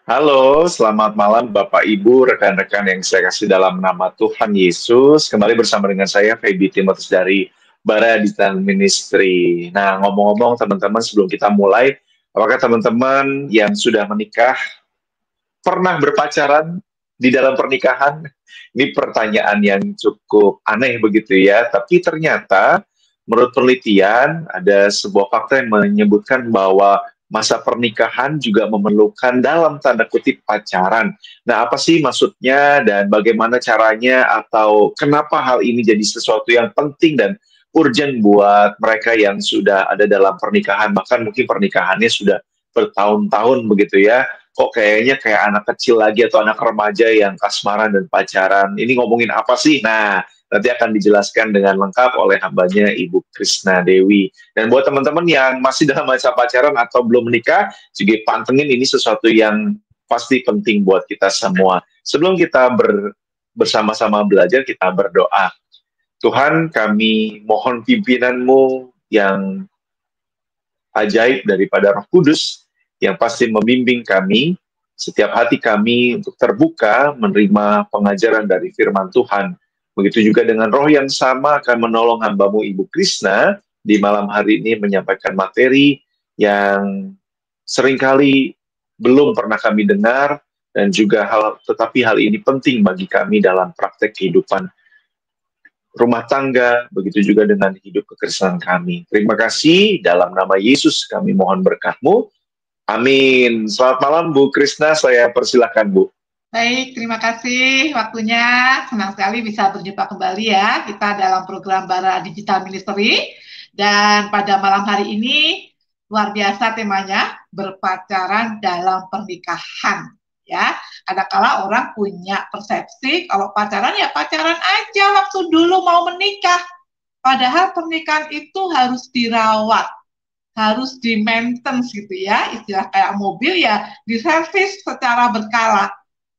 Halo, selamat malam Bapak Ibu, rekan-rekan yang saya kasih dalam nama Tuhan Yesus. Kembali bersama dengan saya, Feby Timotius dari Baraditan Ministry. Nah, ngomong-ngomong teman-teman, sebelum kita mulai, apakah teman-teman yang sudah menikah pernah berpacaran di dalam pernikahan? Ini pertanyaan yang cukup aneh begitu ya, tapi ternyata menurut penelitian ada sebuah fakta yang menyebutkan bahwa masa pernikahan juga memerlukan dalam tanda kutip pacaran. Nah, apa sih maksudnya dan bagaimana caranya atau kenapa hal ini jadi sesuatu yang penting dan urgent buat mereka yang sudah ada dalam pernikahan, bahkan mungkin pernikahannya sudah bertahun-tahun begitu ya, kok kayaknya kayak anak kecil lagi atau anak remaja yang kasmaran dan pacaran. Ini ngomongin apa sih? Nah, nanti akan dijelaskan dengan lengkap oleh hambanya Ibu Krisna Dewi. Dan buat teman-teman yang masih dalam masa pacaran atau belum menikah, juga pantengin ini sesuatu yang pasti penting buat kita semua. Sebelum kita bersama-sama belajar, kita berdoa. Tuhan, kami mohon pimpinanmu yang ajaib daripada Roh Kudus yang pasti membimbing kami, setiap hati kami untuk terbuka menerima pengajaran dari firman Tuhan. Begitu juga dengan roh yang sama akan menolong hambamu Ibu Krisna di malam hari ini menyampaikan materi yang seringkali belum pernah kami dengar dan juga tetapi hal ini penting bagi kami dalam praktek kehidupan rumah tangga, begitu juga dengan hidup kekristenan kami. Terima kasih, dalam nama Yesus kami mohon berkat-Mu. Amin. Selamat malam Bu Krisna, saya persilahkan Bu. Baik, terima kasih waktunya. Senang sekali bisa berjumpa kembali ya. Kita dalam program Bara Digital Ministry. Dan pada malam hari ini, luar biasa temanya, berpacaran dalam pernikahan. Ya, kadang-kala orang punya persepsi kalau pacaran ya pacaran aja waktu dulu mau menikah. Padahal pernikahan itu harus dirawat, harus di maintenance gitu ya, istilah kayak mobil ya diservis secara berkala,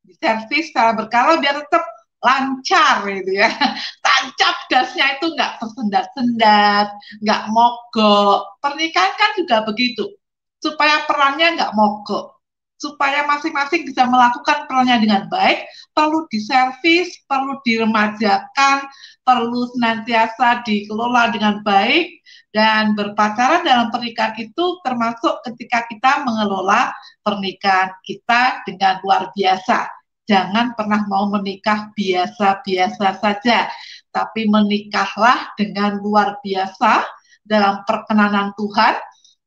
diservis secara berkala biar tetap lancar gitu ya, tancap gasnya itu nggak tersendat-sendat, nggak mogok. Pernikahan kan juga begitu, supaya perannya nggak mogok, supaya masing-masing bisa melakukan perannya dengan baik, perlu diservis, perlu diremajakan, perlu senantiasa dikelola dengan baik. Dan berpacaran dalam pernikahan itu termasuk ketika kita mengelola pernikahan kita dengan luar biasa. Jangan pernah mau menikah biasa-biasa saja, tapi menikahlah dengan luar biasa dalam perkenanan Tuhan,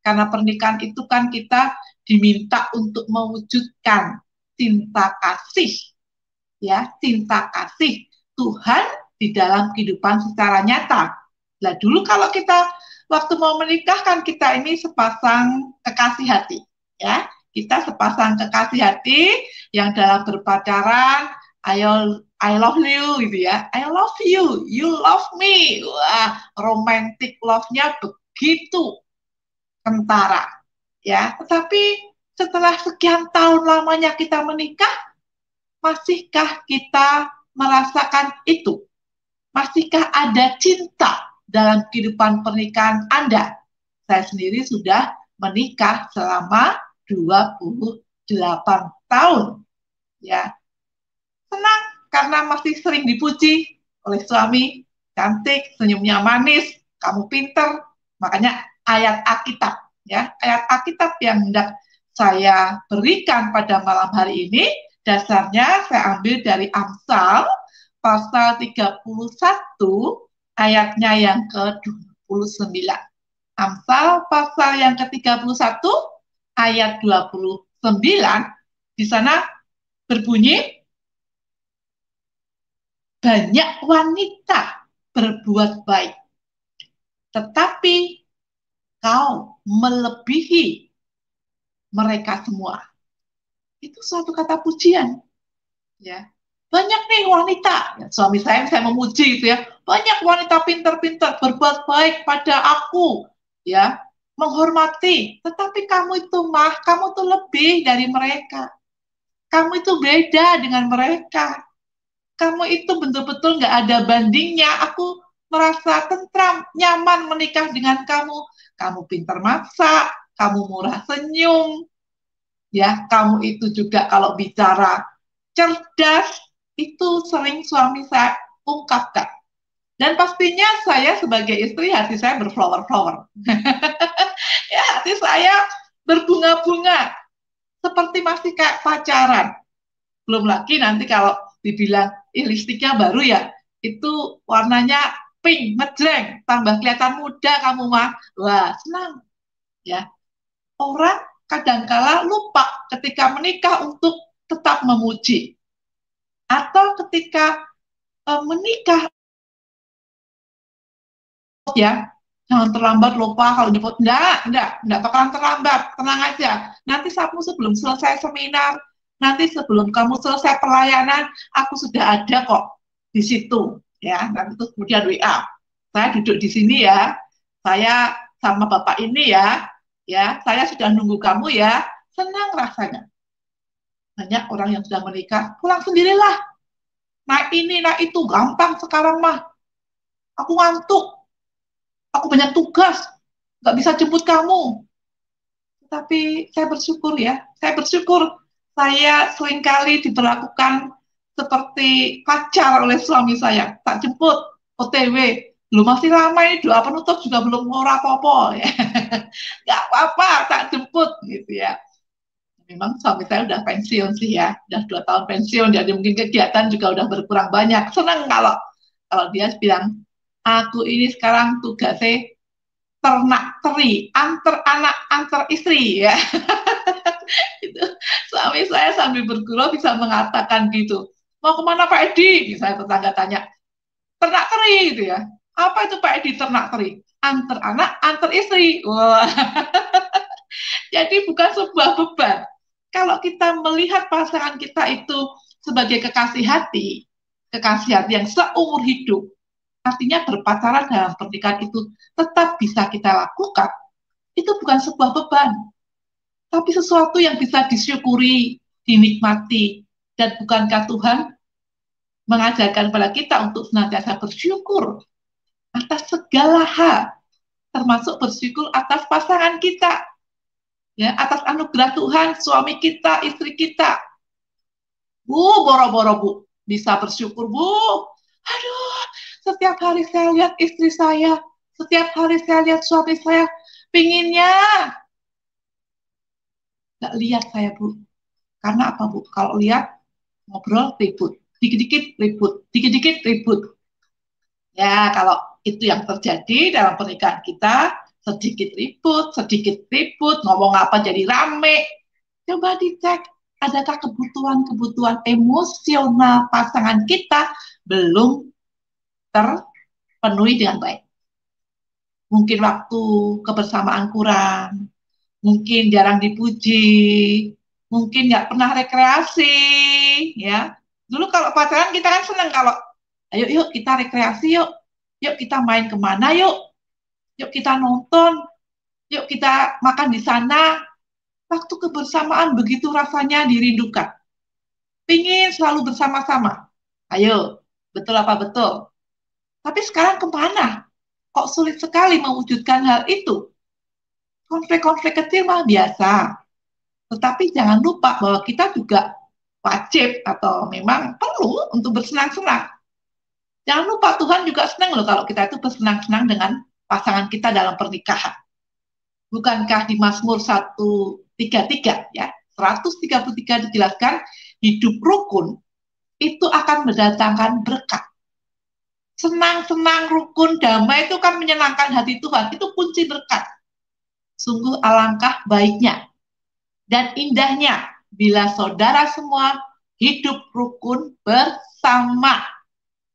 karena pernikahan itu kan kita diminta untuk mewujudkan cinta kasih, ya, cinta kasih Tuhan di dalam kehidupan secara nyata. Nah, dulu kalau kita waktu mau menikah kan kita ini sepasang kekasih hati, ya. Kita sepasang kekasih hati yang dalam berpacaran, I love you gitu ya. I love you, you love me. Wah, romantic love-nya begitu kentara, ya. Tetapi setelah sekian tahun lamanya kita menikah, masihkah kita merasakan itu? Masihkah ada cinta dalam kehidupan pernikahan Anda? Saya sendiri sudah menikah selama 28 tahun. Ya, senang karena masih sering dipuji oleh suami, cantik, senyumnya manis, kamu pinter. Makanya ayat Alkitab, ya, ayat Alkitab yang hendak saya berikan pada malam hari ini, dasarnya saya ambil dari Amsal pasal 31 ayatnya yang ke-29. Amsal pasal yang ke-31 ayat 29, di sana berbunyi, banyak wanita berbuat baik, tetapi kau melebihi mereka semua. Itu suatu kata pujian, ya. Banyak nih wanita, ya, suami saya memuji itu ya, banyak wanita pintar-pintar berbuat baik pada aku, ya, menghormati, tetapi kamu itu kamu tuh lebih dari mereka, kamu itu beda dengan mereka, kamu itu betul-betul nggak ada bandingnya. Aku merasa tentram, nyaman menikah dengan kamu. Kamu pintar masak, kamu murah senyum, ya, kamu itu juga kalau bicara cerdas, itu sering suami saya ungkapkan. Dan pastinya saya sebagai istri, hati saya berflower-flower. Ya, hati saya berbunga-bunga, seperti masih kayak pacaran. Belum lagi nanti kalau dibilang, lipstiknya baru ya, itu warnanya pink, ngejreng, tambah kelihatan muda kamu mah. Wah, senang. Ya, orang kadangkala lupa ketika menikah untuk tetap memuji. Atau ketika menikah, ya, jangan terlambat lupa kalau nyebut. Enggak bakalan terlambat, tenang aja. Nanti sebelum selesai seminar, nanti sebelum kamu selesai pelayanan, aku sudah ada kok di situ. Ya, nanti terus kemudian WA. Saya duduk di sini ya, saya sama bapak ini ya, saya sudah nunggu kamu ya, senang rasanya. Banyak orang yang sudah menikah, pulang sendirilah. Nah ini, nah itu, gampang sekarang mah. Aku ngantuk, aku banyak tugas, nggak bisa jemput kamu. Tapi saya bersyukur ya, saya bersyukur saya seringkali diperlakukan seperti pacar oleh suami saya. Tak jemput, OTW. Belum masih lama ini, doa penutup juga belum ngora apa-apa ya. Nggak apa-apa, tak jemput gitu ya. Memang suami saya udah pensiun sih ya, udah 2 tahun pensiun, jadi mungkin kegiatan juga udah berkurang banyak. Senang kalau kalau dia bilang, aku ini sekarang tugasnya ternak teri, antar anak, antar istri ya. Itu suami saya sambil bergurau bisa mengatakan gitu. Mau kemana Pak Edi? Saya tetangga tanya, ternak teri gitu ya. Apa itu Pak Edi ternak teri? Antar anak, antar istri. Wah, jadi bukan sebuah beban. Kalau kita melihat pasangan kita itu sebagai kekasih hati yang seumur hidup, artinya berpacaran dalam pernikahan itu tetap bisa kita lakukan, itu bukan sebuah beban, tapi sesuatu yang bisa disyukuri, dinikmati. Dan bukankah Tuhan mengajarkan kepada kita untuk senantiasa bersyukur atas segala hal, termasuk bersyukur atas pasangan kita, ya, atas anugerah Tuhan, suami kita, istri kita. Bu, boro-boro Bu, bisa bersyukur Bu. Aduh, setiap hari saya lihat istri saya, setiap hari saya lihat suami saya, pinginnya nggak lihat saya Bu. Karena apa Bu? Kalau lihat ngobrol ribut, dikit-dikit ribut, dikit-dikit ribut. Ya, kalau itu yang terjadi dalam pernikahan kita, sedikit ribut, ngomong apa jadi rame. Coba dicek, adakah kebutuhan-kebutuhan emosional pasangan kita belum terpenuhi dengan baik. Mungkin waktu kebersamaan kurang, mungkin jarang dipuji, mungkin nggak pernah rekreasi, ya. Dulu kalau pacaran kita kan seneng kalau, ayo yuk kita rekreasi yuk, yuk kita main kemana yuk kita nonton, yuk kita makan di sana. Waktu kebersamaan begitu rasanya dirindukan. Pingin selalu bersama-sama. Ayo, betul apa betul? Tapi sekarang kemana? Kok sulit sekali mewujudkan hal itu? Konflik-konflik kecil mah biasa. Tetapi jangan lupa bahwa kita juga wajib atau memang perlu untuk bersenang-senang. Jangan lupa Tuhan juga senang loh kalau kita itu bersenang-senang dengan pasangan kita dalam pernikahan. Bukankah di Mazmur 133 ya, 133 dijelaskan hidup rukun itu akan mendatangkan berkat. Senang-senang, rukun, damai itu kan menyenangkan hati Tuhan. Itu kunci berkat. Sungguh alangkah baiknya dan indahnya bila saudara semua hidup rukun bersama.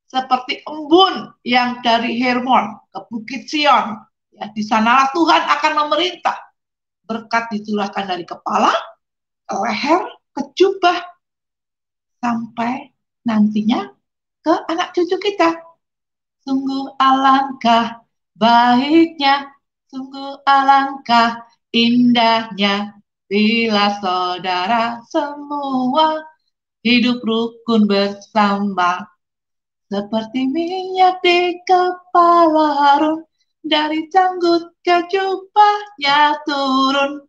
Seperti embun yang dari Hermon ke Bukit Sion. Ya, di sanalah Tuhan akan memerintah. Berkat dicurahkan dari kepala, ke leher, ke jubah, sampai nantinya ke anak cucu kita. Sungguh alangkah baiknya, sungguh alangkah indahnya, bila saudara semua hidup rukun bersama. Seperti minyak di kepala Harun, dari janggut ke jubahnya turun.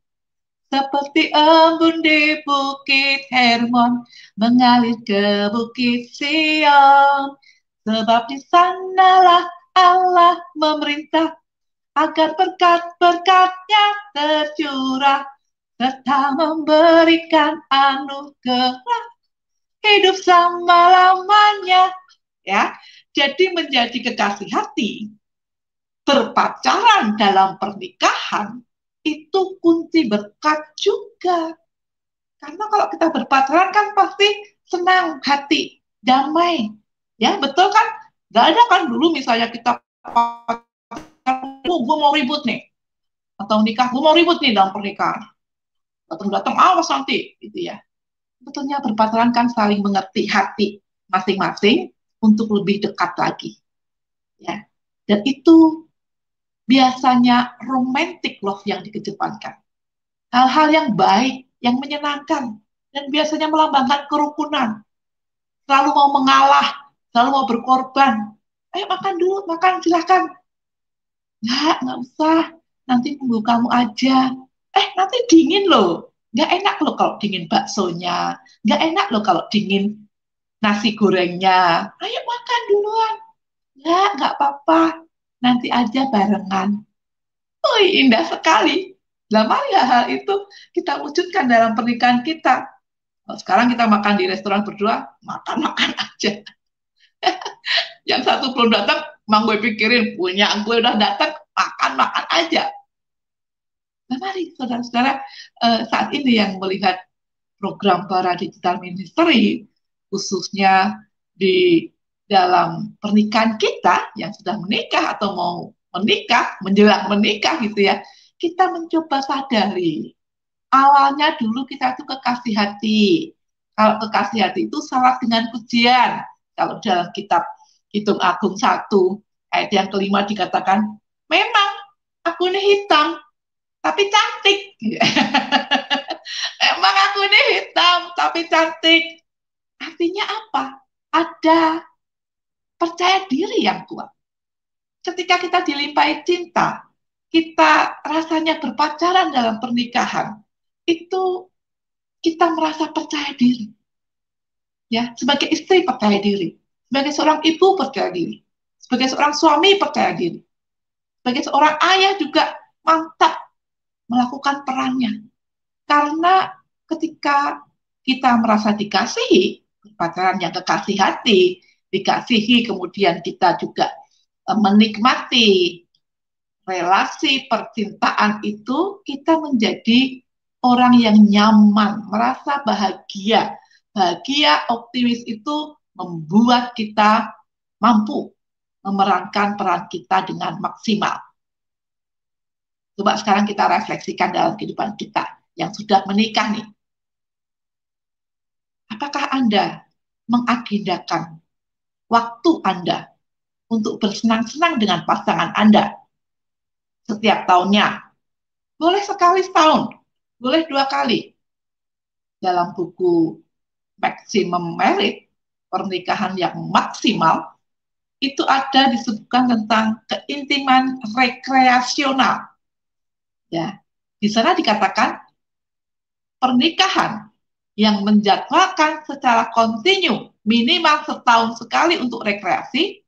seperti embun di Bukit Hermon, mengalir ke Bukit Sion. Sebab di sanalah Allah memerintah agar berkat-berkatnya tercurah, serta memberikan anugerah hidup selama-lamanya. Ya, jadi menjadi kekasih hati, berpacaran dalam pernikahan, itu kunci berkat juga. Karena kalau kita berpacaran kan pasti senang hati, damai. Ya, betul kan? Gak ada kan dulu misalnya kita gue mau ribut nih, atau nikah, gue mau ribut nih dalam pernikahan. Datang-datang, awas nanti, gitu ya. Betulnya berpacaran kan saling mengerti hati masing-masing untuk lebih dekat lagi. Ya. Dan itu biasanya romantic love yang dikedepankan. Hal-hal yang baik, yang menyenangkan, dan biasanya melambangkan kerukunan. Selalu mau mengalah, selalu mau berkorban. Ayo makan dulu, makan silahkan. Nggak usah. Nanti tunggu kamu aja. Nanti dingin loh. Nggak enak loh kalau dingin baksonya. Nggak enak loh kalau dingin nasi gorengnya. Ayo makan duluan. Nggak apa-apa. Nanti aja barengan. Oh, indah sekali. Lah, mari hal-hal itu kita wujudkan dalam pernikahan kita. Kalau sekarang kita makan di restoran berdua, makan-makan aja. Yang satu belum datang, mang gue pikirin, punya gue udah datang, makan-makan aja. Nah, mari saudara-saudara, saat ini yang melihat program para digital ministry, khususnya di dalam pernikahan kita yang sudah menikah atau mau menikah, menjelang menikah gitu ya, kita mencoba sadari. Awalnya dulu kita itu kekasih hati. Kalau kekasih hati itu syarat dengan pujian. Kalau dalam kitab Hitung Agung 1, ayat yang kelima dikatakan, memang aku ini hitam, tapi cantik. Emang aku ini hitam, tapi cantik. Artinya apa? Ada percaya diri yang kuat. Ketika kita dilimpahi cinta, kita rasanya berpacaran dalam pernikahan, itu kita merasa percaya diri. Ya, sebagai istri percaya diri, sebagai seorang ibu percaya diri, sebagai seorang suami percaya diri, sebagai seorang ayah juga mantap melakukan perannya. Karena ketika kita merasa dikasihi, pacaran yang kekasih hati, dikasihi, kemudian kita juga menikmati relasi percintaan itu, kita menjadi orang yang nyaman, merasa bahagia. Bahagia, optimis itu membuat kita mampu memerankan peran kita dengan maksimal. Coba sekarang kita refleksikan dalam kehidupan kita yang sudah menikah nih. Apakah Anda mengagendakan waktu Anda untuk bersenang-senang dengan pasangan Anda setiap tahunnya? Boleh sekali setahun, boleh 2 kali. Dalam buku Maximum Merit, pernikahan yang maksimal, itu ada disebutkan tentang keintiman rekreasional. Ya, di sana dikatakan pernikahan yang menjadwalkan secara kontinu minimal setahun sekali untuk rekreasi,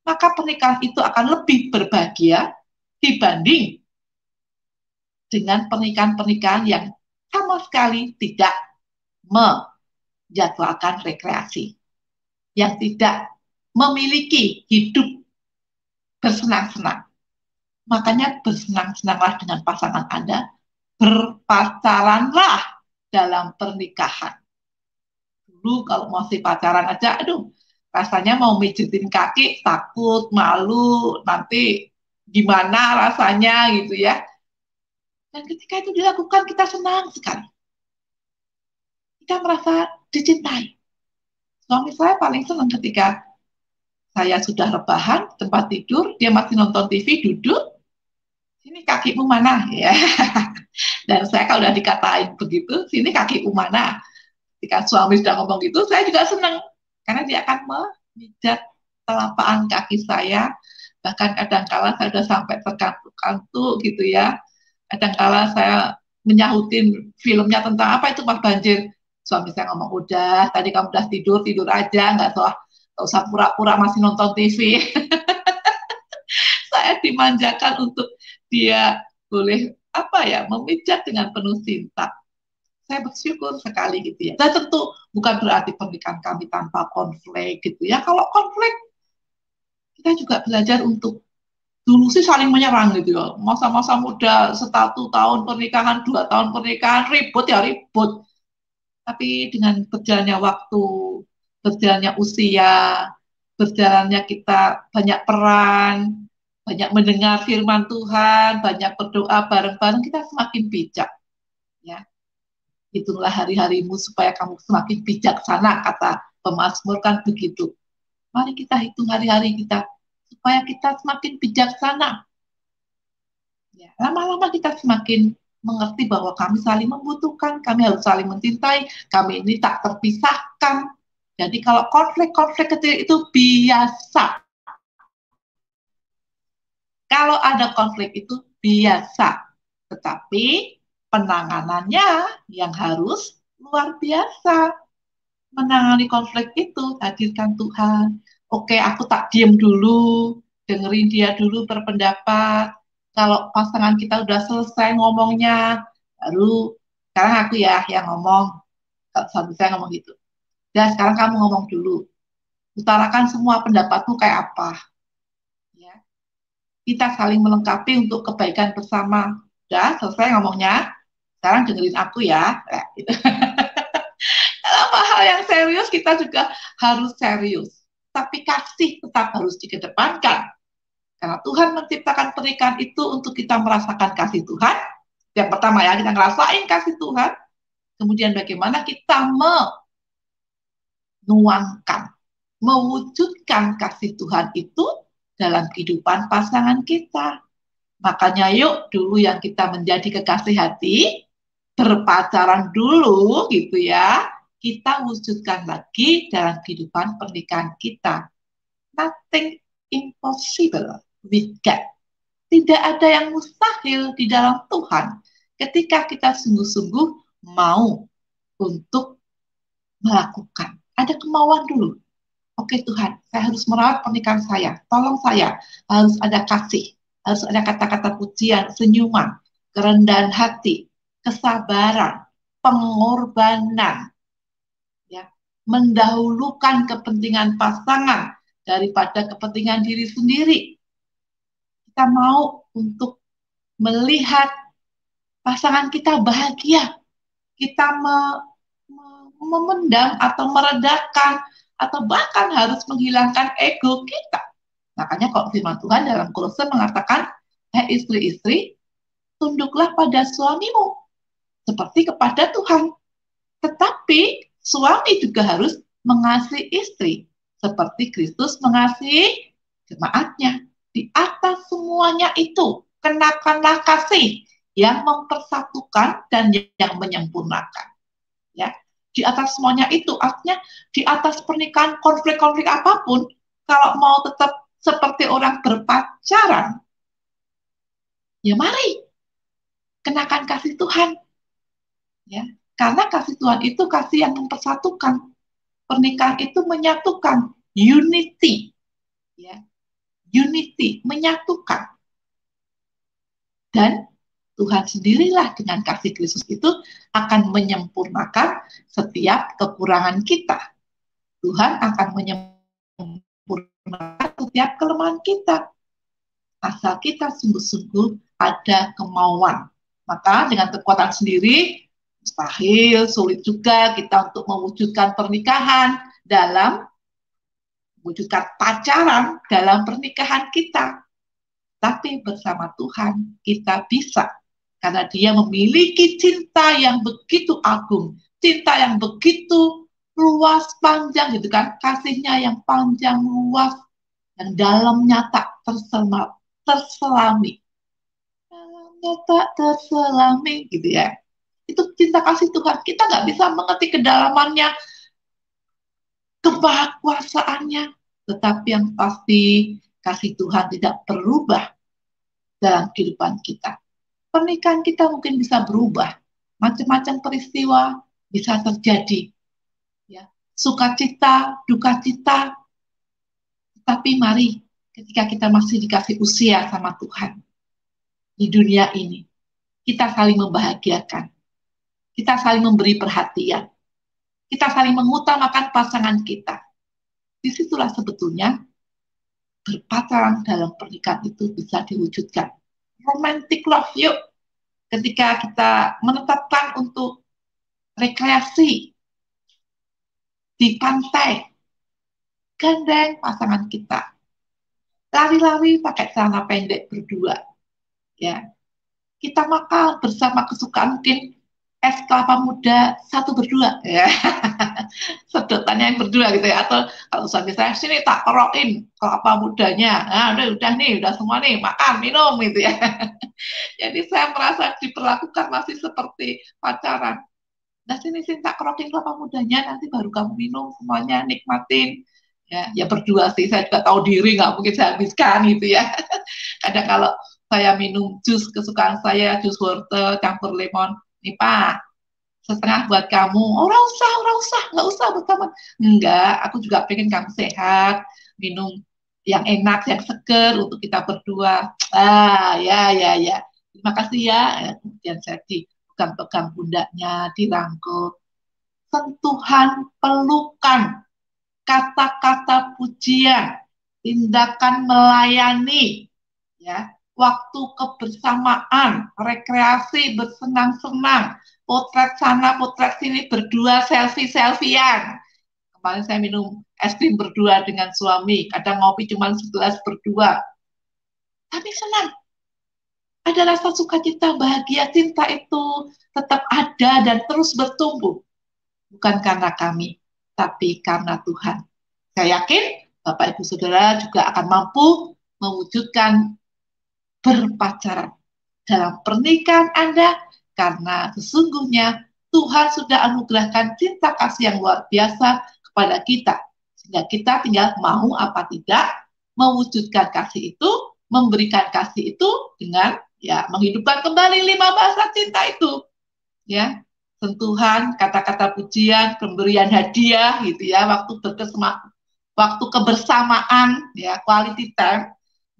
maka pernikahan itu akan lebih berbahagia dibanding dengan pernikahan-pernikahan yang sama sekali tidak menjadwalkan rekreasi, yang tidak memiliki hidup bersenang-senang. Makanya bersenang-senanglah dengan pasangan Anda, berpacaranlah dalam pernikahan. Dulu kalau masih pacaran aja, aduh, rasanya mau mijitin kaki, takut, malu, nanti gimana rasanya gitu ya. Dan ketika itu dilakukan, kita senang sekali. Kita merasa dicintai. Suami saya paling senang ketika saya sudah rebahan, tempat tidur, dia masih nonton TV, duduk, sini kakimu mana? Ya. Dan saya kalau udah dikatain begitu, sini kakimu mana? Ketika suami sudah ngomong gitu, saya juga senang. Karena dia akan memijat telapak kaki saya, bahkan kadang-kala saya sudah sampai terkantuk-kantuk gitu ya. Kadang-kala saya menyahutin filmnya tentang apa itu Mas Banjir. Suami saya ngomong, udah, tadi kamu udah tidur, tidur aja, nggak usah pura-pura masih nonton TV. Saya dimanjakan untuk dia boleh apa ya, memijat dengan penuh cinta. Saya bersyukur sekali gitu ya. Dan tentu bukan berarti pernikahan kami tanpa konflik gitu ya. Kalau konflik, kita juga belajar untuk dulu sih saling menyerang gitu ya. Masa-masa muda, 1 tahun pernikahan, 2 tahun pernikahan, ribut ya ribut. Tapi dengan berjalannya waktu, berjalannya usia, berjalannya kita banyak peran, banyak mendengar firman Tuhan, banyak berdoa bareng-bareng, kita semakin bijak. Ya, hitunglah hari-harimu supaya kamu semakin bijaksana, kata pemazmur kan begitu. Mari kita hitung hari-hari kita supaya kita semakin bijaksana. Ya, lama-lama kita semakin mengerti bahwa kami saling membutuhkan, kami harus saling mencintai, kami ini tak terpisahkan. Jadi kalau konflik-konflik kecil itu biasa. Kalau ada konflik itu biasa. Tetapi penanganannya yang harus luar biasa. Menangani konflik itu, hadirkan Tuhan. Oke, aku tak diem dulu, dengerin dia dulu berpendapat. Kalau pasangan kita udah selesai ngomongnya, baru sekarang aku ya yang ngomong. Kalau suami saya ngomong gitu. Dan sekarang kamu ngomong dulu. Utarakan semua pendapatmu kayak apa. Ya. Kita saling melengkapi untuk kebaikan bersama. Udah selesai ngomongnya, sekarang dengerin aku ya. Gitu. Dalam hal yang serius kita juga harus serius. Tapi kasih tetap harus dikedepankan. Karena Tuhan menciptakan pernikahan itu untuk kita merasakan kasih Tuhan. Yang pertama ya, kita ngerasain kasih Tuhan. Kemudian bagaimana kita menuangkan, mewujudkan kasih Tuhan itu dalam kehidupan pasangan kita. Makanya yuk dulu yang kita menjadi kekasih hati, berpacaran dulu gitu ya, kita wujudkan lagi dalam kehidupan pernikahan kita. Nothing impossible with God. Tidak ada yang mustahil di dalam Tuhan ketika kita sungguh-sungguh mau untuk melakukan. Ada kemauan dulu. Oke Tuhan, saya harus merawat pernikahan saya. Tolong saya, harus ada kasih, harus ada kata-kata pujian, senyuman, kerendahan hati, kesabaran, pengorbanan, ya, mendahulukan kepentingan pasangan daripada kepentingan diri sendiri. Kita mau untuk melihat pasangan kita bahagia, kita memendam atau meredakan atau bahkan harus menghilangkan ego kita. Makanya kok firman Tuhan dalam Kolose mengatakan, istri-istri, tunduklah pada suamimu seperti kepada Tuhan. Tetapi suami juga harus mengasihi istri seperti Kristus mengasihi jemaatnya. Di atas semuanya itu, kenakanlah kasih yang mempersatukan dan yang menyempurnakan. Ya, di atas semuanya itu, artinya di atas pernikahan, konflik-konflik apapun, kalau mau tetap seperti orang berpacaran, ya mari kenakan kasih Tuhan. Ya, karena kasih Tuhan itu kasih yang mempersatukan. Pernikahan itu menyatukan, unity. Ya, unity, menyatukan. Dan Tuhan sendirilah dengan kasih Kristus itu akan menyempurnakan setiap kekurangan kita. Tuhan akan menyempurnakan setiap kelemahan kita. Asal kita sungguh-sungguh ada kemauan. Maka dengan kekuatan sendiri, mustahil, sulit juga kita untuk mewujudkan pernikahan dalam mewujudkan pacaran dalam pernikahan kita. Tapi bersama Tuhan kita bisa. Karena dia memiliki cinta yang begitu agung, cinta yang begitu luas, panjang gitu kan, kasihnya yang panjang, luas, yang dalamnya tak terselami. Dalamnya tak terselami gitu ya. Itu cinta kasih Tuhan. Kita nggak bisa mengerti kedalamannya, kemahakuasaannya, tetapi yang pasti kasih Tuhan tidak berubah dalam kehidupan kita. pernikahan kita mungkin bisa berubah, macam-macam peristiwa bisa terjadi, ya, sukacita, duka cita, tapi mari ketika kita masih dikasih usia sama Tuhan di dunia ini, kita saling membahagiakan, kita saling memberi perhatian, kita saling mengutamakan pasangan kita. Disitulah sebetulnya berpacaran dalam pernikahan itu bisa diwujudkan. Romantic love, yuk. Ketika kita menetapkan untuk rekreasi di pantai, gandeng pasangan kita, lari-lari pakai celana pendek berdua, ya. Kita makan bersama kesukaan, mungkin es kelapa muda satu berdua, ya. Sedotannya yang berdua gitu ya, atau kalau suami saya sini tak kerokin kelapa mudanya, nah udah nih, udah semua nih, makan minum gitu ya. Jadi saya merasa diperlakukan masih seperti pacaran. Nah sini tak kerokin kelapa mudanya, nanti baru kamu minum semuanya, nikmatin. Ya berdua sih, saya juga tahu diri, nggak mungkin saya habiskan gitu ya. Kadang kalau saya minum jus kesukaan saya, jus wortel campur lemon, nih Pak, setengah buat kamu. Oh, ora usah, nggak usah buat kamu. Enggak, aku juga pengen kamu sehat, minum yang enak, yang seger untuk kita berdua. Ya. Terima kasih ya. Kemudian saya dipegang-pegang pundaknya, dirangkul. Sentuhan, pelukan, kata-kata pujian, tindakan melayani, ya, waktu kebersamaan, rekreasi, bersenang-senang, potret sana, potret sini, berdua, selfie-selfian. Kemarin saya minum es krim berdua dengan suami, kadang ngopi cuma segelas berdua. Tapi senang. Ada rasa sukacita, bahagia, cinta itu tetap ada dan terus bertumbuh. Bukan karena kami, tapi karena Tuhan. Saya yakin Bapak Ibu Saudara juga akan mampu mewujudkan berpacaran dalam pernikahan Anda, karena sesungguhnya Tuhan sudah anugerahkan cinta kasih yang luar biasa kepada kita, sehingga kita tinggal mau apa tidak mewujudkan kasih itu, memberikan kasih itu dengan ya menghidupkan kembali 5 bahasa cinta itu, ya, sentuhan, kata-kata pujian, pemberian hadiah gitu ya, waktu kebersamaan, ya, quality time,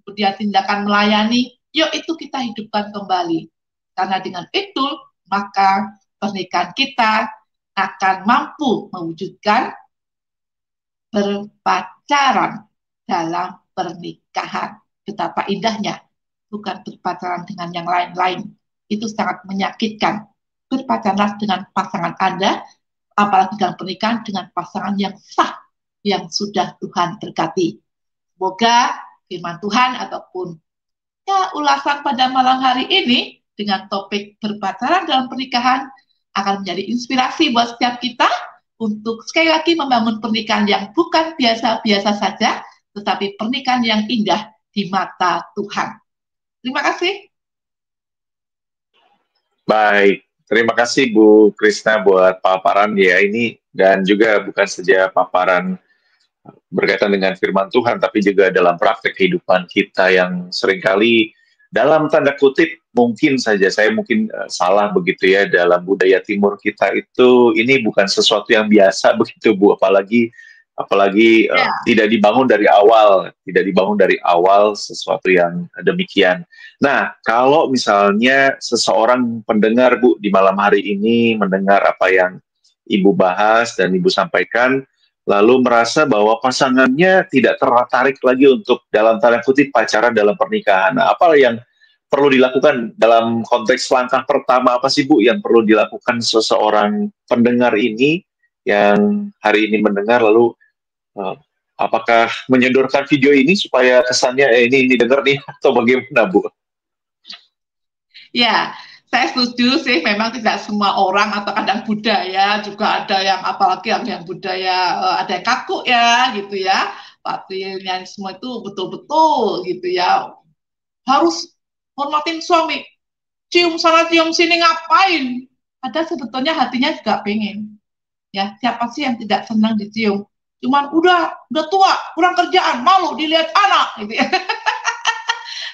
kemudian tindakan melayani, yuk itu kita hidupkan kembali. Karena dengan itu, maka pernikahan kita akan mampu mewujudkan berpacaran dalam pernikahan. Betapa indahnya, bukan berpacaran dengan yang lain-lain. Itu sangat menyakitkan. Berpacaranlah dengan pasangan Anda, apalagi dalam pernikahan dengan pasangan yang sah, yang sudah Tuhan berkati. Semoga firman Tuhan ataupun ya ulasan pada malam hari ini dengan topik berpacaran dalam pernikahan akan menjadi inspirasi buat setiap kita untuk sekali lagi membangun pernikahan yang bukan biasa-biasa saja, tetapi pernikahan yang indah di mata Tuhan. Terima kasih. Baik, terima kasih Bu Krisna buat paparan ya ini, dan juga bukan saja paparan berkaitan dengan firman Tuhan, tapi juga dalam praktek kehidupan kita yang seringkali dalam tanda kutip mungkin saja, saya mungkin salah begitu ya, dalam budaya timur kita itu ini bukan sesuatu yang biasa begitu Bu, apalagi tidak dibangun dari awal sesuatu yang demikian. Nah, kalau misalnya seseorang pendengar Bu di malam hari ini mendengar apa yang Ibu bahas dan Ibu sampaikan, lalu merasa bahwa pasangannya tidak tertarik lagi untuk dalam tanda kutip pacaran dalam pernikahan. Nah, apa yang perlu dilakukan dalam konteks langkah pertama apa sih Bu yang perlu dilakukan seseorang pendengar ini yang hari ini mendengar, lalu apakah menyodorkan video ini supaya kesannya ini dengar nih atau bagaimana Bu? Ya, saya setuju sih, memang tidak semua orang atau kadang budaya juga ada yang, apalagi yang budaya ada yang kaku ya gitu ya, patriarkianisme itu betul-betul gitu ya, harus hormatin suami, cium sana cium sini ngapain, ada sebetulnya hatinya juga pengen, ya siapa sih yang tidak senang dicium, cuman udah tua kurang kerjaan malu dilihat anak gitu ya.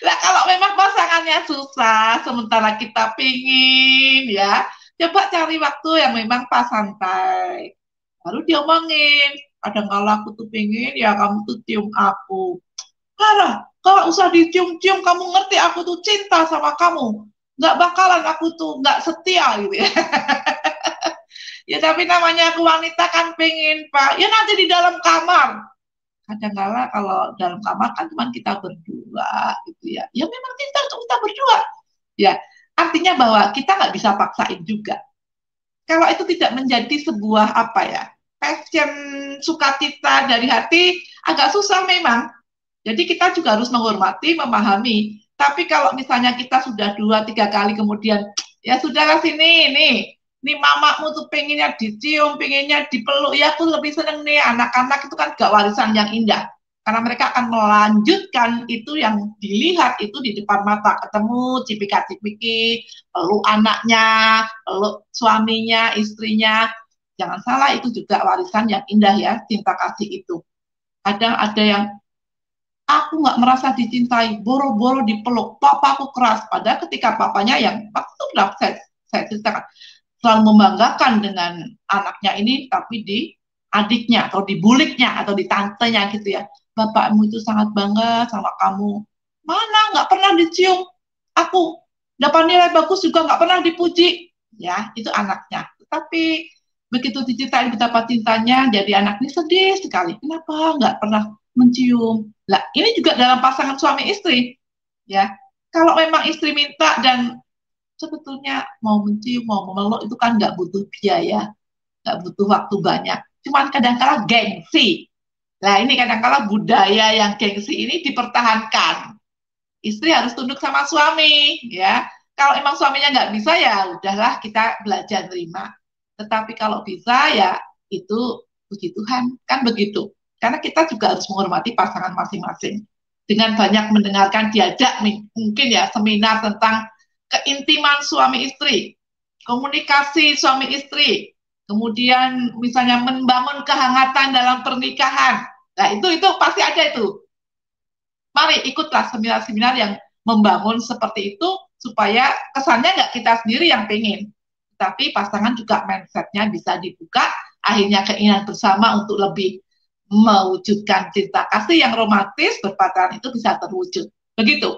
Nah, kalau memang pasangannya susah, sementara kita pingin, ya, coba cari waktu yang memang pas santai. Baru diomongin, kadang kala aku tuh pingin, ya kamu tuh cium aku. Clara, kalau usah dicium-cium, kamu ngerti aku tuh cinta sama kamu. Nggak bakalan aku tuh nggak setia gitu ya. Ya tapi namanya aku wanita kan pengen, Pak. Ya nanti di dalam kamar. Kadang-kala kalau dalam kamar kan cuma kita berdua gitu ya. Ya memang cinta untuk kita berdua. Ya, artinya bahwa kita nggak bisa paksain juga. Kalau itu tidak menjadi sebuah apa ya, passion sukacita dari hati, agak susah memang. Jadi kita juga harus menghormati, memahami. Tapi kalau misalnya kita sudah 2, 3 kali kemudian, ya sudah sini, nih mamamu tuh pengennya dicium, pengennya dipeluk, ya aku lebih seneng nih, anak-anak itu kan gak warisan yang indah. Karena mereka akan melanjutkan itu yang dilihat itu di depan mata, ketemu cipika-cipiki, peluk anaknya, peluk suaminya, istrinya. Jangan salah, itu juga warisan yang indah ya, cinta kasih itu. Kadang ada yang aku nggak merasa dicintai, boro-boro dipeluk, papa aku keras. Padahal ketika papanya yang waktu itu sudah saya ceritakan, selalu membanggakan dengan anaknya ini, tapi di adiknya atau di buliknya atau di tantenya gitu ya. Bapakmu itu sangat bangga sama kamu. Mana nggak pernah dicium aku, dapat nilai bagus juga nggak pernah dipuji. Ya, itu anaknya. Tapi begitu diceritain betapa cintanya, jadi anak ini sedih sekali. Kenapa nggak pernah mencium? Lah, ini juga dalam pasangan suami istri, ya. Kalau memang istri minta dan sebetulnya mau mencium, mau memeluk itu kan nggak butuh biaya, nggak butuh waktu banyak. Cuman kadang-kala gengsi. Nah, ini kadang-kala budaya yang gengsi ini dipertahankan. Istri harus tunduk sama suami, ya. Kalau emang suaminya nggak bisa, ya udahlah kita belajar terima. Tetapi kalau bisa, ya itu puji Tuhan, kan begitu. Karena kita juga harus menghormati pasangan masing-masing. Dengan banyak mendengarkan diajak mungkin ya seminar tentang keintiman suami istri, komunikasi suami istri, kemudian misalnya membangun kehangatan dalam pernikahan. Nah, itu pasti ada itu. Mari ikutlah seminar-seminar yang membangun seperti itu supaya kesannya nggak kita sendiri yang pengen, tapi pasangan juga mindsetnya bisa dibuka, akhirnya keinginan bersama untuk lebih mewujudkan cinta kasih yang romantis berpacaran itu bisa terwujud. Begitu.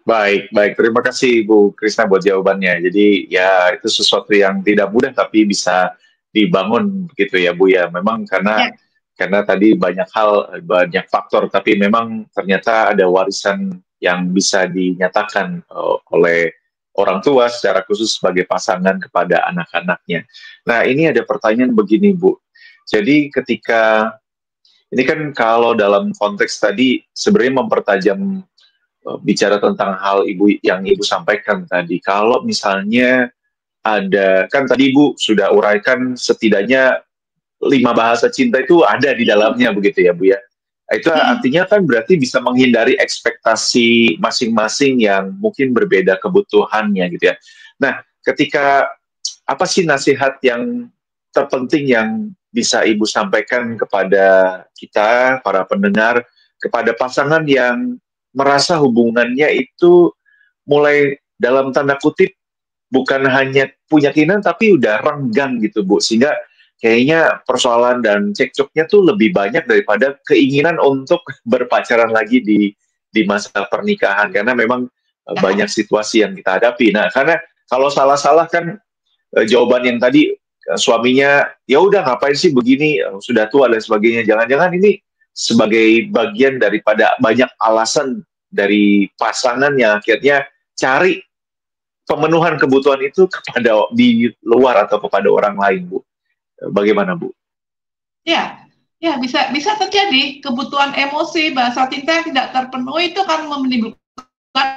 Baik, baik. Terima kasih Bu Krisna buat jawabannya. Jadi ya itu sesuatu yang tidak mudah tapi bisa dibangun begitu ya Bu ya. Memang Ya, karena tadi banyak hal, banyak faktor, tapi memang ternyata ada warisan yang bisa dinyatakan oleh orang tua secara khusus sebagai pasangan kepada anak-anaknya. Nah, ini ada pertanyaan begini Bu. Jadi ketika ini kan kalau dalam konteks tadi sebenarnya mempertajam bicara tentang hal ibu sampaikan tadi. Kalau misalnya ada, kan tadi Ibu sudah uraikan setidaknya 5 bahasa cinta itu ada di dalamnya begitu ya Bu ya. Itu artinya kan berarti bisa menghindari ekspektasi masing-masing yang mungkin berbeda kebutuhannya gitu ya. Nah, ketika apa sih nasihat yang terpenting yang bisa Ibu sampaikan kepada kita, para pendengar, kepada pasangan yang merasa hubungannya itu mulai dalam tanda kutip bukan hanya punya keinginan tapi udah renggang gitu Bu, sehingga kayaknya persoalan dan cekcoknya tuh lebih banyak daripada keinginan untuk berpacaran lagi di masa pernikahan karena memang banyak situasi yang kita hadapi. Nah, karena kalau salah-salah kan jawaban yang tadi suaminya ya udah ngapain sih begini, sudah tua dan sebagainya. Jangan-jangan ini sebagai bagian daripada banyak alasan dari pasangan yang akhirnya cari pemenuhan kebutuhan itu kepada di luar atau kepada orang lain, Bu. Bagaimana, Bu? ya, ya bisa bisa terjadi kebutuhan emosi bahasa cinta yang tidak terpenuhi itu kan menimbulkan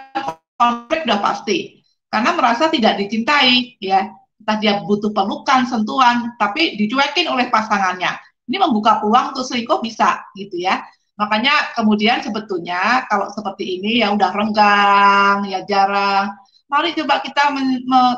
konflik udah pasti karena merasa tidak dicintai ya, entah dia butuh pelukan sentuhan tapi dicuekin oleh pasangannya, ini membuka peluang untuk selingkuh bisa gitu ya. Makanya kemudian sebetulnya kalau seperti ini ya udah renggang ya jarang, mari coba kita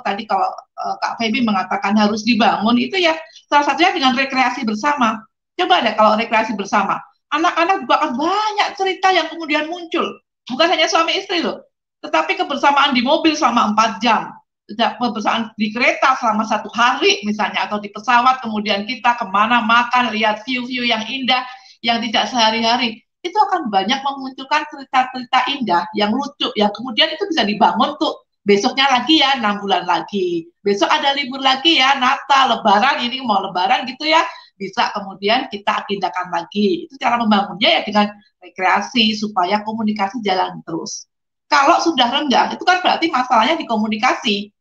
tadi kalau Kak Feby mengatakan harus dibangun itu ya salah satunya dengan rekreasi bersama. Coba deh kalau rekreasi bersama anak-anak juga akan banyak cerita yang kemudian muncul. Bukan hanya suami istri loh, tetapi kebersamaan di mobil selama 4 jam, kebersamaan di kereta selama 1 hari misalnya, atau di pesawat, kemudian kita kemana makan, lihat view-view yang indah, yang tidak sehari-hari, itu akan banyak memunculkan cerita-cerita indah, yang lucu, yang kemudian itu bisa dibangun tuh besoknya lagi ya, 6 bulan lagi. Besok ada libur lagi ya, Natal, Lebaran, ini mau Lebaran gitu ya, bisa kemudian kita agendakan lagi. Itu cara membangunnya ya dengan rekreasi supaya komunikasi jalan terus. Kalau sudah renggang, itu kan berarti masalahnya di komunikasi.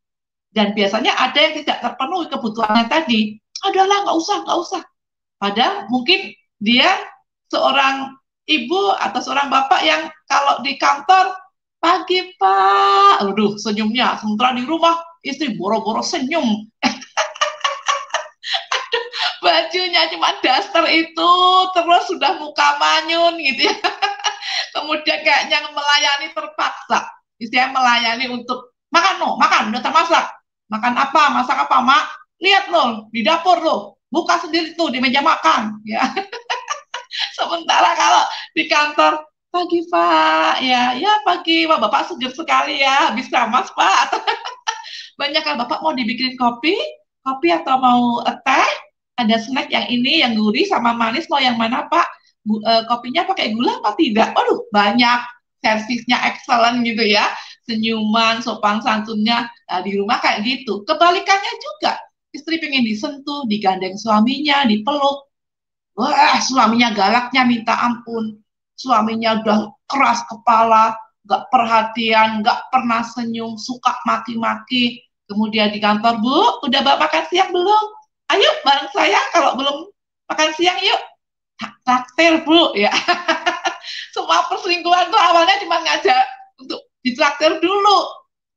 Dan biasanya ada yang tidak terpenuhi kebutuhannya tadi. Adalah nggak usah. Padahal mungkin dia seorang ibu atau seorang bapak yang kalau di kantor pagi Pak, aduh senyumnya, sementara di rumah istri boro-boro senyum, bajunya cuma daster itu, terus sudah muka manyun gitu ya. Kemudian kayaknya melayani terpaksa, istilahnya melayani untuk makan no, makan udah termasak, makan apa, masak apa mak, lihat loh di dapur loh, buka sendiri tuh di meja makan ya. Sementara kalau di kantor pagi Pak, ya ya pagi Pak, Bapak seger sekali ya, habis ramas Pak. Banyak kan Bapak mau dibikin kopi, kopi atau mau teh, ada snack yang ini, yang gurih sama manis, mau yang mana Pak? Kopinya pakai gula apa tidak? Waduh, banyak servisnya excellent gitu ya. Senyuman, sopan santunnya di rumah kayak gitu. Kebalikannya juga, istri pengen disentuh, digandeng suaminya, dipeluk. Wah, suaminya galaknya minta ampun. Suaminya udah keras kepala, nggak perhatian, nggak pernah senyum, suka maki-maki. Kemudian di kantor, Bu, udah Bapak makan siang belum? Ayo bareng saya, kalau belum makan siang yuk. Traktir, Bu. Ya, semua perselingkuhan tuh awalnya cuma ngajak untuk ditraktir dulu.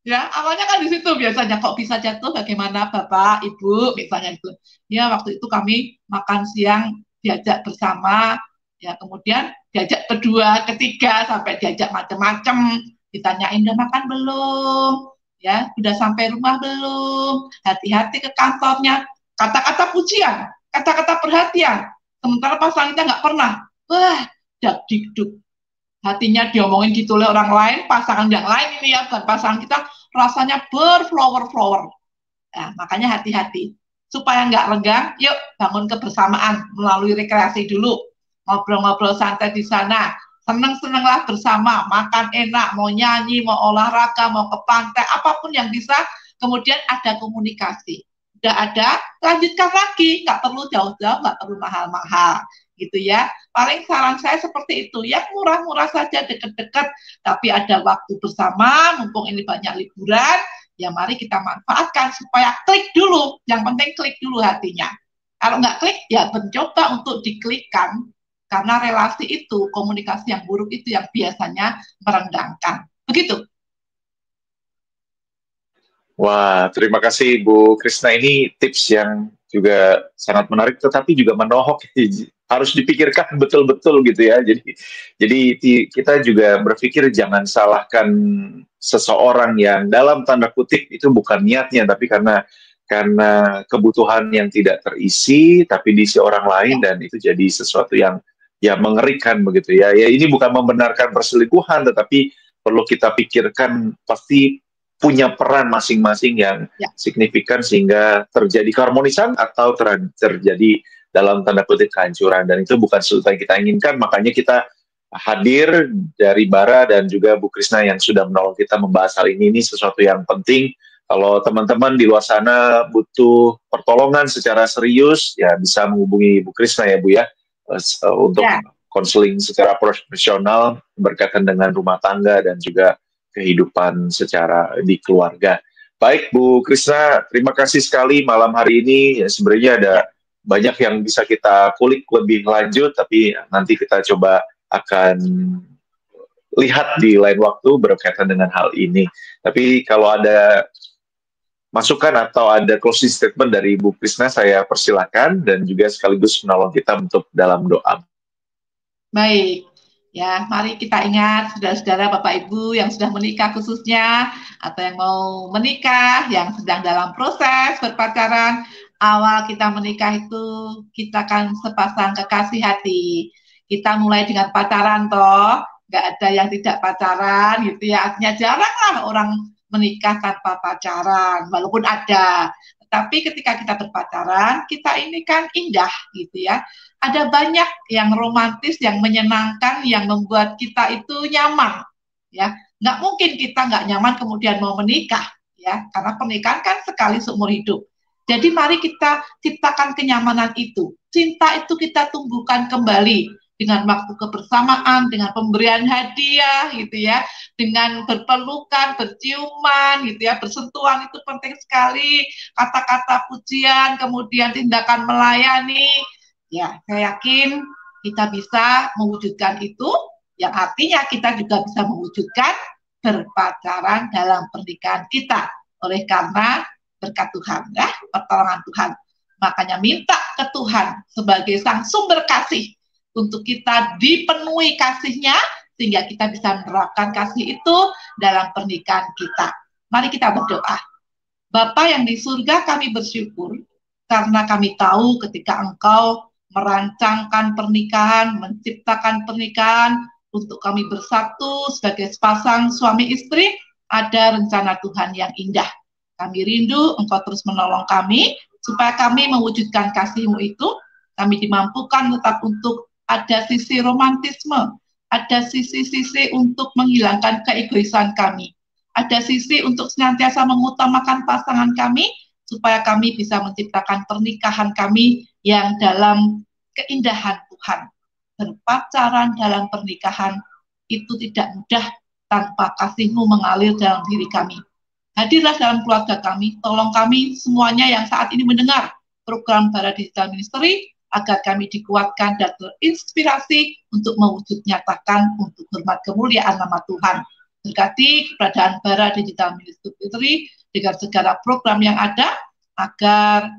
Ya, awalnya kan di situ biasanya kok bisa jatuh bagaimana Bapak, Ibu, misalnya itu. Ya, waktu itu kami makan siang diajak bersama, ya kemudian diajak kedua, ketiga, sampai diajak macam-macam, ditanyain udah makan belum, ya udah sampai rumah belum, hati-hati ke kantornya, kata-kata pujian, kata-kata perhatian, sementara pasangan kita nggak pernah, wah, dak dikduk, hatinya diomongin gitu oleh orang lain, pasangan yang lain ini ya, bukan pasangan kita, rasanya berflower-flower. Nah, makanya hati-hati. Supaya nggak renggang, yuk bangun kebersamaan melalui rekreasi dulu. Ngobrol-ngobrol santai di sana. Seneng-senenglah bersama, makan enak, mau nyanyi, mau olahraga, mau ke pantai, apapun yang bisa. Kemudian ada komunikasi. Udah ada, lanjutkan lagi. Nggak perlu jauh-jauh, nggak perlu mahal-mahal. Gitu ya. Paling saran saya seperti itu. Yang murah-murah saja, deket-deket. Tapi ada waktu bersama, mumpung ini banyak liburan, ya mari kita manfaatkan supaya klik dulu. Yang penting klik dulu hatinya. Kalau nggak klik, ya mencoba untuk diklikkan. Karena relasi itu, komunikasi yang buruk itu yang biasanya merenggangkan. Begitu. Wah, terima kasih Bu Krisna. Ini tips yang juga sangat menarik, tetapi juga menohok. Harus dipikirkan betul-betul gitu ya. Jadi kita juga berpikir jangan salahkan seseorang yang dalam tanda kutip itu bukan niatnya, tapi karena kebutuhan yang tidak terisi, tapi diisi orang lain, Ya, dan itu jadi sesuatu yang ya mengerikan begitu ya. Ya ini bukan membenarkan perselingkuhan, tetapi perlu kita pikirkan pasti punya peran masing-masing yang ya. signifikan sehingga terjadi keharmonisan atau terjadi dalam tanda kutip kehancuran, dan itu bukan sesuatu yang kita inginkan. Makanya kita hadir dari Bara dan juga Bu Krisna yang sudah menolong kita membahas hal ini sesuatu yang penting. Kalau teman-teman di luar sana butuh pertolongan secara serius, ya bisa menghubungi Bu Krisna ya Bu ya, untuk Ya. konseling secara profesional berkaitan dengan rumah tangga dan juga kehidupan secara di keluarga. Baik Bu Krisna, terima kasih sekali malam hari ini. Ya, sebenarnya ada Ya. banyak yang bisa kita kulik lebih lanjut, tapi nanti kita coba akan lihat di lain waktu berkaitan dengan hal ini. Tapi kalau ada masukan atau ada closing statement dari Bu Krisna, saya persilakan dan juga sekaligus menolong kita untuk dalam doa. Baik, ya mari kita ingat saudara-saudara Bapak Ibu yang sudah menikah khususnya, atau yang mau menikah, yang sedang dalam proses berpacaran, awal kita menikah itu kita kan sepasang kekasih hati. Kita mulai dengan pacaran toh, nggak ada yang tidak pacaran gitu ya. Artinya jarang lah orang menikah tanpa pacaran, walaupun ada. Tapi ketika kita berpacaran, kita ini kan indah gitu ya. Ada banyak yang romantis, yang menyenangkan, yang membuat kita itu nyaman ya. Nggak mungkin kita nggak nyaman kemudian mau menikah ya, karena pernikahan kan sekali seumur hidup. Jadi mari kita ciptakan kenyamanan itu. Cinta itu kita tumbuhkan kembali dengan waktu kebersamaan, dengan pemberian hadiah gitu ya, dengan berpelukan, berciuman gitu ya, bersentuhan itu penting sekali, kata-kata pujian, kemudian tindakan melayani. Ya, saya yakin kita bisa mewujudkan itu, yang artinya kita juga bisa mewujudkan berpacaran dalam pernikahan kita. Oleh karena berkat Tuhan, ya, pertolongan Tuhan. Makanya minta ke Tuhan sebagai sang sumber kasih untuk kita dipenuhi kasih-Nya sehingga kita bisa menerapkan kasih itu dalam pernikahan kita. Mari kita berdoa. Bapa yang di surga, kami bersyukur karena kami tahu ketika Engkau merancangkan pernikahan, menciptakan pernikahan untuk kami bersatu sebagai sepasang suami istri, ada rencana Tuhan yang indah. Kami rindu Engkau terus menolong kami, supaya kami mewujudkan kasih-Mu itu, kami dimampukan tetap untuk ada sisi romantisme, ada sisi-sisi untuk menghilangkan keegoisan kami, ada sisi untuk senantiasa mengutamakan pasangan kami, supaya kami bisa menciptakan pernikahan kami yang dalam keindahan Tuhan. Berpacaran dalam pernikahan itu tidak mudah tanpa kasih-Mu mengalir dalam diri kami. Hadirlah dalam keluarga kami, tolong kami semuanya yang saat ini mendengar program Bara Digital Ministry, agar kami dikuatkan dan terinspirasi untuk mewujud nyatakan untuk hormat kemuliaan nama Tuhan. Berkati keberadaan Bara Digital Ministry dengan segala program yang ada, agar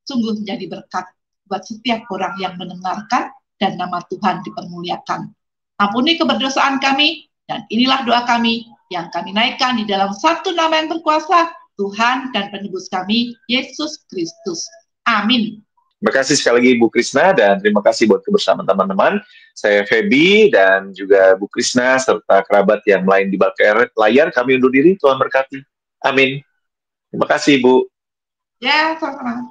sungguh menjadi berkat buat setiap orang yang mendengarkan dan nama Tuhan dipermuliakan. Ampuni keberdosaan kami, dan inilah doa kami yang kami naikkan di dalam satu nama yang berkuasa, Tuhan dan penebus kami, Yesus Kristus. Amin. Terima kasih sekali lagi Bu Krisna, dan terima kasih buat kebersamaan teman-teman. Saya Feby dan juga Bu Krisna serta kerabat yang lain di balik layar, kami undur diri. Tuhan berkati. Amin. Terima kasih Bu. Ya, sama-sama.